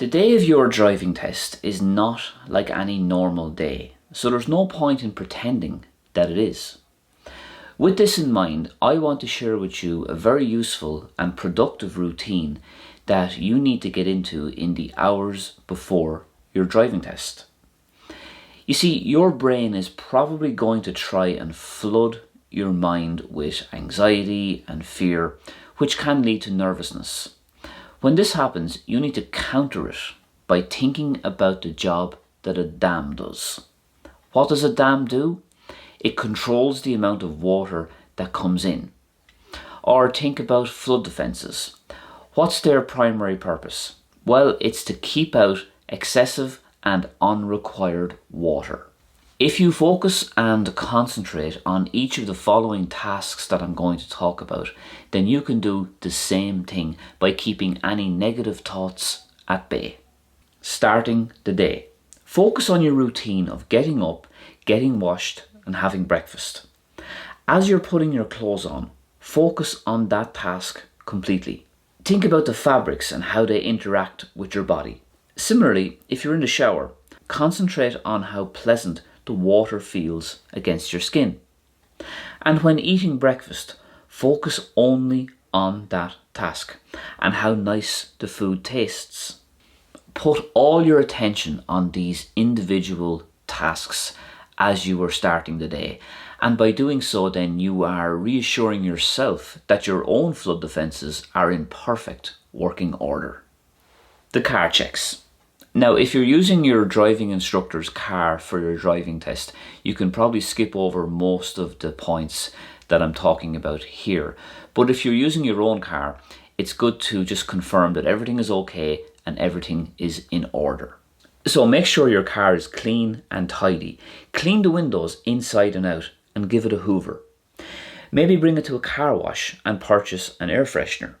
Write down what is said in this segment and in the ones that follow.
The day of your driving test is not like any normal day, so there's no point in pretending that it is. With this in mind, I want to share with you a very useful and productive routine that you need to get into in the hours before your driving test. You see, your brain is probably going to try and flood your mind with anxiety and fear, which can lead to nervousness. When this happens, you need to counter it by thinking about the job that a dam does. What does a dam do? It controls the amount of water that comes in. Or think about flood defences. What's their primary purpose? Well, it's to keep out excessive and unrequired water. If you focus and concentrate on each of the following tasks that I'm going to talk about, then you can do the same thing by keeping any negative thoughts at bay. Starting the day. Focus on your routine of getting up, getting washed, and having breakfast. As you're putting your clothes on, focus on that task completely. Think about the fabrics and how they interact with your body. Similarly, if you're in the shower, concentrate on how pleasant the water feels against your skin. And when eating breakfast, focus only on that task and how nice the food tastes. Put all your attention on these individual tasks as you are starting the day, and by doing so then you are reassuring yourself that your own flood defences are in perfect working order. The car checks. Now, if you're using your driving instructor's car for your driving test, you can probably skip over most of the points that I'm talking about here. But if you're using your own car, it's good to just confirm that everything is okay and everything is in order. So make sure your car is clean and tidy. Clean the windows inside and out and give it a hoover. Maybe bring it to a car wash and purchase an air freshener.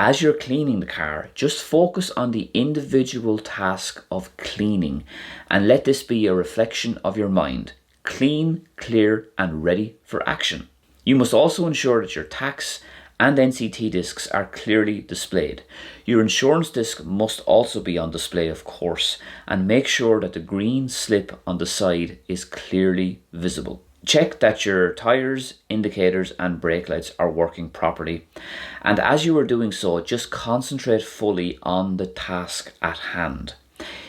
As you're cleaning the car, just focus on the individual task of cleaning and let this be a reflection of your mind. Clean, clear, and ready for action. You must also ensure that your tax and NCT discs are clearly displayed. Your insurance disc must also be on display, of course, and make sure that the green slip on the side is clearly visible. Check that your tyres, indicators and brake lights are working properly. And as you are doing so, just concentrate fully on the task at hand.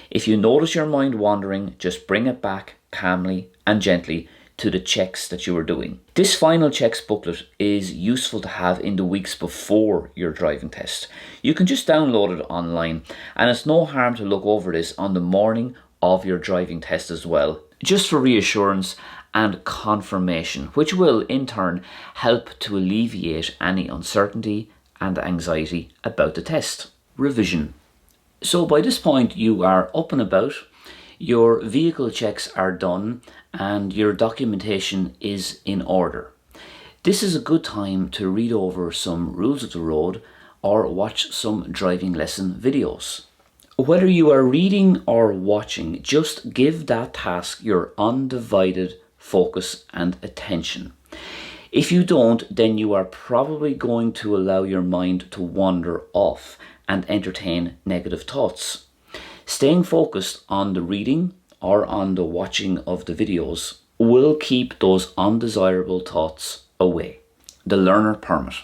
If you notice your mind wandering, just bring it back calmly and gently to the checks that you are doing. This final checks booklet is useful to have in the weeks before your driving test. You can just download it online, and it's no harm to look over this on the morning of your driving test as well, just for reassurance and confirmation, which will in turn help to alleviate any uncertainty and anxiety about the test. Revision. So by this point you are up and about, your vehicle checks are done and your documentation is in order. This is a good time to read over some rules of the road or watch some driving lesson videos. Whether you are reading or watching, just give that task your undivided focus and attention. If you don't, then you are probably going to allow your mind to wander off and entertain negative thoughts. Staying focused on the reading or on the watching of the videos will keep those undesirable thoughts away. The learner permit.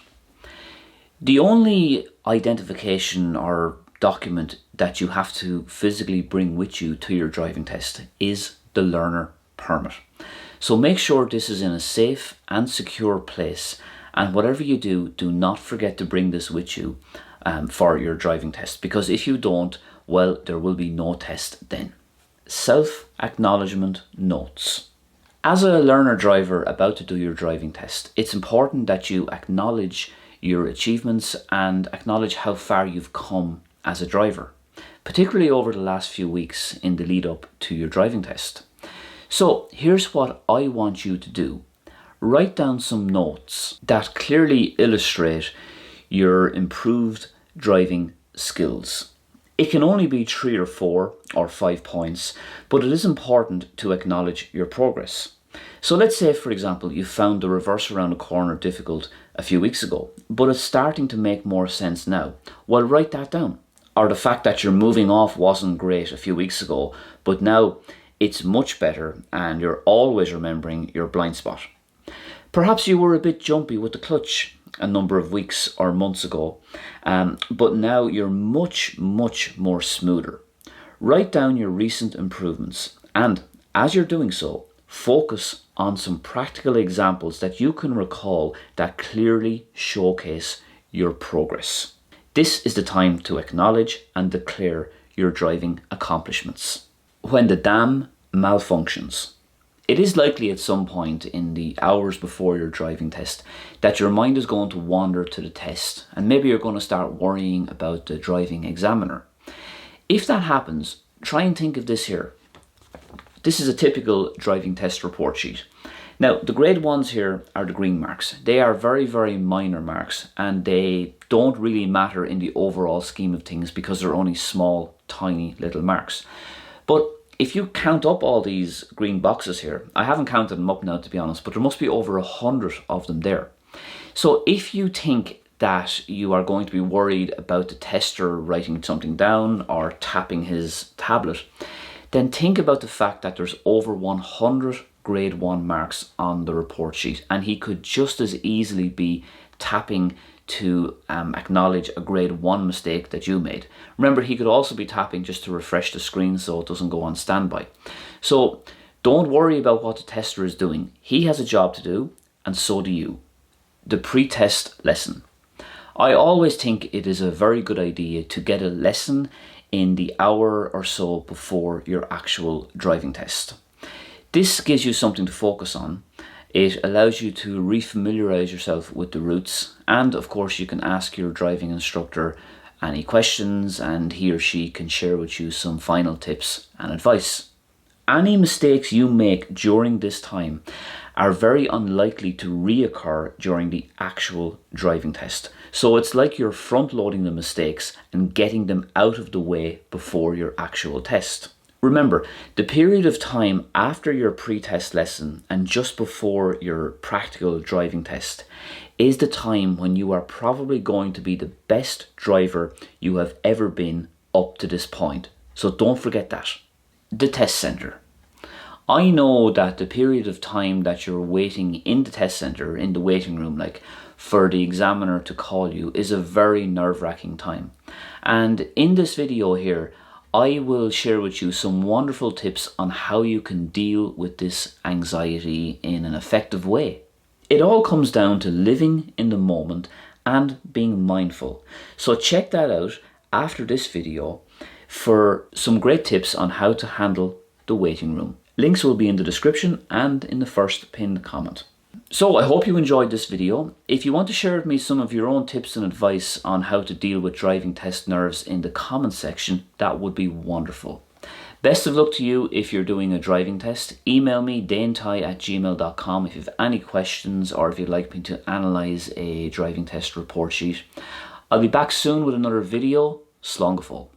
The only identification or document that you have to physically bring with you to your driving test is the learner permit. So make sure this is in a safe and secure place, and whatever you do, do not forget to bring this with you for your driving test, because if you don't, well, there will be no test then. Self-Acknowledgement Notes. As a learner driver about to do your driving test, it's important that you acknowledge your achievements and acknowledge how far you've come as a driver, particularly over the last few weeks in the lead up to your driving test. So here's what I want you to do. Write down some notes that clearly illustrate your improved driving skills. It can only be 3 or 4 or 5 points, but it is important to acknowledge your progress. So let's say, for example, you found the reverse around a corner difficult a few weeks ago, but it's starting to make more sense now. Well, write that down. or the fact that your moving off wasn't great a few weeks ago, but now it's much better and you're always remembering your blind spot. Perhaps you were a bit jumpy with the clutch a number of weeks or months ago, but now you're much more smoother. Write down your recent improvements, and as you're doing so, focus on some practical examples that you can recall that clearly showcase your progress. This is the time to acknowledge and declare your driving accomplishments. When the dam malfunctions, it is likely at some point in the hours before your driving test that your mind is going to wander to the test, and maybe you're going to start worrying about the driving examiner. If that happens, try and think of this here. This is a typical driving test report sheet. Now, the grade ones here are the green marks. They are very minor marks, and they don't really matter in the overall scheme of things because they're only small, tiny little marks. But if you count up all these green boxes here, I haven't counted them up now to be honest, but there must be over 100 of them there. So if you think that you are going to be worried about the tester writing something down or tapping his tablet, then think about the fact that there's over 100 grade 1 marks on the report sheet, and he could just as easily be tapping to acknowledge a grade 1 mistake that you made. Remember, he could also be tapping just to refresh the screen so it doesn't go on standby. So don't worry about what the tester is doing. He has a job to do, and so do you. The pre-test lesson. I always think it is a very good idea to get a lesson in the hour or so before your actual driving test. This gives you something to focus on. It allows you to refamiliarize yourself with the routes, and of course you can ask your driving instructor any questions and he or she can share with you some final tips and advice. Any mistakes you make during this time are very unlikely to reoccur during the actual driving test. So it's like you're front loading the mistakes and getting them out of the way before your actual test. Remember, the period of time after your pre-test lesson and just before your practical driving test is the time when you are probably going to be the best driver you have ever been up to this point. So don't forget that. The test centre. I know that the period of time that you're waiting in the test centre, in the waiting room, like for the examiner to call you, is a very nerve-wracking time. And in this video here, I will share with you some wonderful tips on how you can deal with this anxiety in an effective way. It all comes down to living in the moment and being mindful. So check that out after this video for some great tips on how to handle the waiting room. Links will be in the description and in the first pinned comment. So I hope you enjoyed this video. If you want to share with me some of your own tips and advice on how to deal with driving test nerves in the comments section, that would be wonderful. Best of luck to you if you're doing a driving test. Email me danetai@gmail.com if you have any questions or if you'd like me to analyse a driving test report sheet. I'll be back soon with another video. Slán go fóill.